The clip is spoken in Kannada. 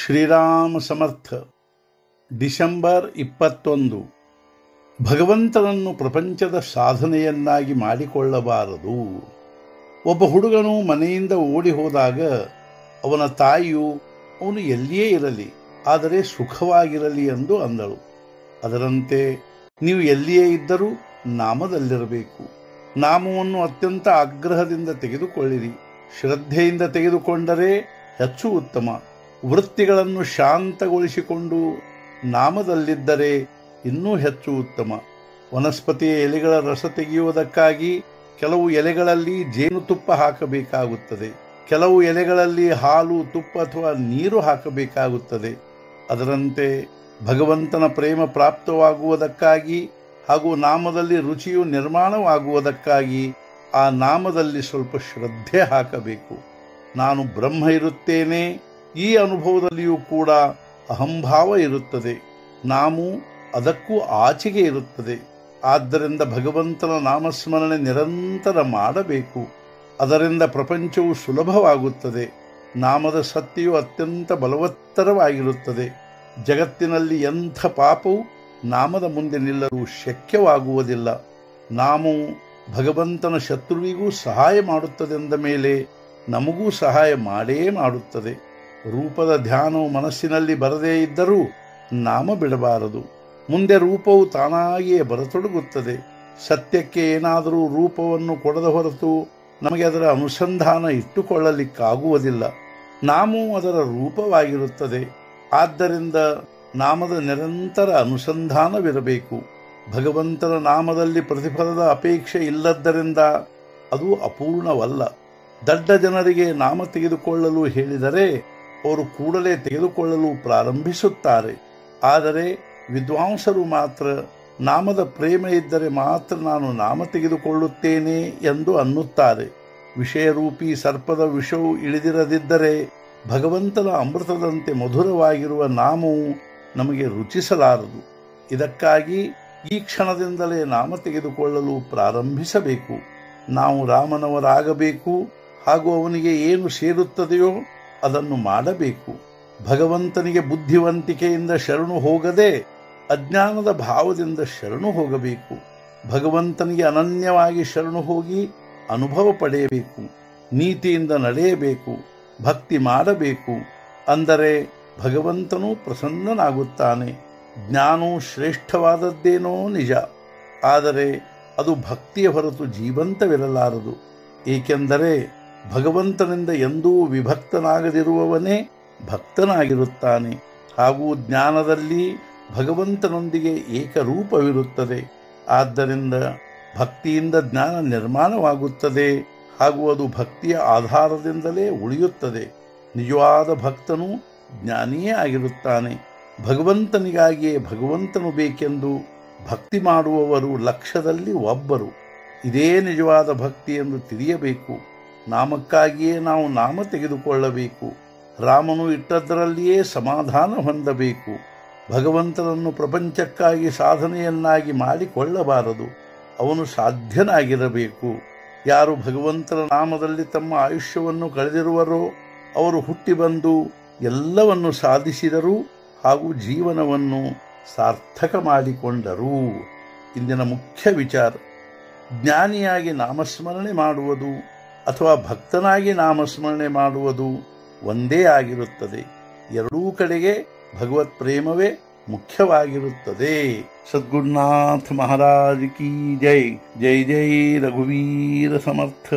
ಶ್ರೀರಾಮ ಸಮರ್ಥ. ಡಿಸೆಂಬರ್ 21. ಭಗವಂತನನ್ನು ಪ್ರಪಂಚದ ಸಾಧನೆಯನ್ನಾಗಿ ಮಾಡಿಕೊಳ್ಳಬಾರದು. ಒಬ್ಬ ಹುಡುಗನು ಮನೆಯಿಂದ ಓಡಿ ಹೋದಾಗ ಅವನ ತಾಯಿಯು ಅವನು ಎಲ್ಲಿಯೇ ಇರಲಿ ಆದರೆ ಸುಖವಾಗಿರಲಿ ಎಂದು ಅಂದಳು. ಅದರಂತೆ ನೀವು ಎಲ್ಲಿಯೇ ಇದ್ದರೂ ನಾಮದಲ್ಲಿರಬೇಕು. ನಾಮವನ್ನು ಅತ್ಯಂತ ಆಗ್ರಹದಿಂದ ತೆಗೆದುಕೊಳ್ಳಿರಿ. ಶ್ರದ್ಧೆಯಿಂದ ತೆಗೆದುಕೊಂಡರೆ ಹೆಚ್ಚು ಉತ್ತಮ. ವೃತ್ತಿಗಳನ್ನು ಶಾಂತಗೊಳಿಸಿಕೊಂಡು ನಾಮದಲ್ಲಿದ್ದರೆ ಇನ್ನೂ ಹೆಚ್ಚು ಉತ್ತಮ. ವನಸ್ಪತಿಯ ಎಲೆಗಳ ರಸ ತೆಗೆಯುವುದಕ್ಕಾಗಿ ಕೆಲವು ಎಲೆಗಳಲ್ಲಿ ಜೇನುತುಪ್ಪ ಹಾಕಬೇಕಾಗುತ್ತದೆ, ಕೆಲವು ಎಲೆಗಳಲ್ಲಿ ಹಾಲು, ತುಪ್ಪ ಅಥವಾ ನೀರು ಹಾಕಬೇಕಾಗುತ್ತದೆ. ಅದರಂತೆ ಭಗವಂತನ ಪ್ರೇಮ ಪ್ರಾಪ್ತವಾಗುವುದಕ್ಕಾಗಿ ಹಾಗೂ ನಾಮದಲ್ಲಿ ರುಚಿಯು ನಿರ್ಮಾಣವಾಗುವುದಕ್ಕಾಗಿ ಆ ನಾಮದಲ್ಲಿ ಸ್ವಲ್ಪ ಶ್ರದ್ಧೆ ಹಾಕಬೇಕು. ನಾನು ಬ್ರಹ್ಮ ಇರುತ್ತೇನೆ, ಈ ಅನುಭವದಲ್ಲಿಯೂ ಕೂಡ ಅಹಂಭಾವ ಇರುತ್ತದೆ. ನಾವು ಅದಕ್ಕೂ ಆಚೆಗೆ ಇರುತ್ತದೆ. ಆದ್ದರಿಂದ ಭಗವಂತನ ನಾಮಸ್ಮರಣೆ ನಿರಂತರ ಮಾಡಬೇಕು. ಅದರಿಂದ ಪ್ರಪಂಚವು ಸುಲಭವಾಗುತ್ತದೆ. ನಾಮದ ಸತ್ಯವು ಅತ್ಯಂತ ಬಲವತ್ತರವಾಗಿರುತ್ತದೆ. ಜಗತ್ತಿನಲ್ಲಿ ಎಂಥ ಪಾಪವು ನಾಮದ ಮುಂದೆ ನಿಲ್ಲಲು ಶಕ್ಯವಾಗುವುದಿಲ್ಲ. ನಾಮವು ಭಗವಂತನ ಶತ್ರುವಿಗೂ ಸಹಾಯ ಮಾಡುತ್ತದೆಂದ ಮೇಲೆ ನಮಗೂ ಸಹಾಯ ಮಾಡೇ ಮಾಡುತ್ತದೆ. ರೂಪದ ಧ್ಯಾನವು ಮನಸ್ಸಿನಲ್ಲಿ ಬರದೇ ಇದ್ದರೂ ನಾಮ ಬಿಡಬಾರದು. ಮುಂದೆ ರೂಪವು ತಾನಾಗಿಯೇ ಬರತೊಡಗುತ್ತದೆ. ಸತ್ಯಕ್ಕೆ ಏನಾದರೂ ರೂಪವನ್ನು ಕೊಡದ ಹೊರತು ನಮಗೆ ಅದರ ಅನುಸಂಧಾನ ಇಟ್ಟುಕೊಳ್ಳಲಿಕ್ಕಾಗುವುದಿಲ್ಲ. ನಾಮವು ಅದರ ರೂಪವಾಗಿರುತ್ತದೆ. ಆದ್ದರಿಂದ ನಾಮದ ನಿರಂತರ ಅನುಸಂಧಾನವಿರಬೇಕು. ಭಗವಂತನ ನಾಮದಲ್ಲಿ ಪ್ರತಿಫಲದ ಅಪೇಕ್ಷೆ ಇಲ್ಲದ್ದರಿಂದ ಅದು ಅಪೂರ್ಣವಲ್ಲ. ದಡ್ಡ ಜನರಿಗೆ ನಾಮ ತೆಗೆದುಕೊಳ್ಳಲು ಹೇಳಿದರೆ ಅವರು ಕೂಡಲೇ ತೆಗೆದುಕೊಳ್ಳಲು ಪ್ರಾರಂಭಿಸುತ್ತಾರೆ. ಆದರೆ ವಿದ್ವಾಂಸರು ಮಾತ್ರ ನಾಮದ ಪ್ರೇಮ ಇದ್ದರೆ ಮಾತ್ರ ನಾನು ನಾಮ ತೆಗೆದುಕೊಳ್ಳುತ್ತೇನೆ ಎಂದು ಅನ್ನುತ್ತಾರೆ. ವಿಷಯರೂಪಿ ಸರ್ಪದ ವಿಷವು ಇಳಿದಿರದಿದ್ದರೆ ಭಗವಂತನ ಅಮೃತದಂತೆ ಮಧುರವಾಗಿರುವ ನಾಮವು ನಮಗೆ ರುಚಿಸಲಾರದು. ಇದಕ್ಕಾಗಿ ಈ ಕ್ಷಣದಿಂದಲೇ ನಾಮ ತೆಗೆದುಕೊಳ್ಳಲು ಪ್ರಾರಂಭಿಸಬೇಕು. ನಾವು ರಾಮನವರಾಗಬೇಕು ಹಾಗೂ ಅವನಿಗೆ ಏನು ಸೇರುತ್ತದೆಯೋ ಅದನ್ನು ಮಾಡಬೇಕು. ಭಗವಂತನಿಗೆ ಬುದ್ಧಿವಂತಿಕೆಯಿಂದ ಶರಣು ಹೋಗದೆ ಅಜ್ಞಾನದ ಭಾವದಿಂದ ಶರಣು ಹೋಗಬೇಕು. ಭಗವಂತನಿಗೆ ಅನನ್ಯವಾಗಿ ಶರಣು ಹೋಗಿ ಅನುಭವ ಪಡೆಯಬೇಕು. ನೀತಿಯಿಂದ ನಡೆಯಬೇಕು, ಭಕ್ತಿ ಮಾಡಬೇಕು. ಅಂದರೆ ಭಗವಂತನೂ ಪ್ರಸನ್ನನಾಗುತ್ತಾನೆ. ಜ್ಞಾನವು ಶ್ರೇಷ್ಠವಾದದ್ದೇನೋ ನಿಜ, ಆದರೆ ಅದು ಭಕ್ತಿಯ ಹೊರತು ಜೀವಂತವಿರಲಾರದು. ಏಕೆಂದರೆ ಭಗವಂತನಿಂದ ಎಂದೂ ವಿಭಕ್ತನಾಗದಿರುವವನೇ ಭಕ್ತನಾಗಿರುತ್ತಾನೆ. ಹಾಗೂ ಜ್ಞಾನದಲ್ಲಿ ಭಗವಂತನೊಂದಿಗೆ ಏಕರೂಪವಿರುತ್ತದೆ. ಆದ್ದರಿಂದ ಭಕ್ತಿಯಿಂದ ಜ್ಞಾನ ನಿರ್ಮಾಣವಾಗುತ್ತದೆ ಹಾಗೂ ಅದು ಭಕ್ತಿಯ ಆಧಾರದಿಂದಲೇ ಉಳಿಯುತ್ತದೆ. ನಿಜವಾದ ಭಕ್ತನು ಜ್ಞಾನಿಯೇ ಆಗಿರುತ್ತಾನೆ. ಭಗವಂತನಿಗಾಗಿಯೇ ಭಗವಂತನು ಬೇಕೆಂದು ಭಕ್ತಿ ಮಾಡುವವರು ಲಕ್ಷದಲ್ಲಿ ಒಬ್ಬರು. ಇದೇ ನಿಜವಾದ ಭಕ್ತಿ ಎಂದು ತಿಳಿಯಬೇಕು. ನಾಮಕ್ಕಾಗಿಯೇ ನಾವು ನಾಮ ತೆಗೆದುಕೊಳ್ಳಬೇಕು. ರಾಮನು ಇಟ್ಟದ್ದರಲ್ಲಿಯೇ ಸಮಾಧಾನ ಹೊಂದಬೇಕು. ಭಗವಂತನನ್ನು ಪ್ರಪಂಚಕ್ಕಾಗಿ ಸಾಧನೆಯನ್ನಾಗಿ ಮಾಡಿಕೊಳ್ಳಬಾರದು. ಅವನು ಸಾಧ್ಯನಾಗಿರಬೇಕು. ಯಾರು ಭಗವಂತನ ನಾಮದಲ್ಲಿ ತಮ್ಮ ಆಯುಷ್ಯವನ್ನು ಕಳೆದಿರುವರೋ ಅವರು ಹುಟ್ಟಿ ಬಂದು ಎಲ್ಲವನ್ನು ಸಾಧಿಸಿದರು ಹಾಗೂ ಜೀವನವನ್ನು ಸಾರ್ಥಕ ಮಾಡಿಕೊಂಡರು. ಇಂದಿನ ಮುಖ್ಯ ವಿಚಾರ: ಜ್ಞಾನಿಯಾಗಿ ನಾಮಸ್ಮರಣೆ ಮಾಡುವುದು ಅಥವಾ ಭಕ್ತನಾಗಿ ನಾಮಸ್ಮರಣೆ ಮಾಡುವುದು ಒಂದೇ ಆಗಿರುತ್ತದೆ. ಎರಡೂ ಕಡೆಗೆ ಭಗವತ್ ಪ್ರೇಮವೇ ಮುಖ್ಯವಾಗಿರುತ್ತದೆ. ಸದ್ಗುರುನಾಥ ಮಹಾರಾಜ್ ಕಿ ಜೈ. ಜೈ ಜೈ ರಘುವೀರ ಸಮರ್ಥ.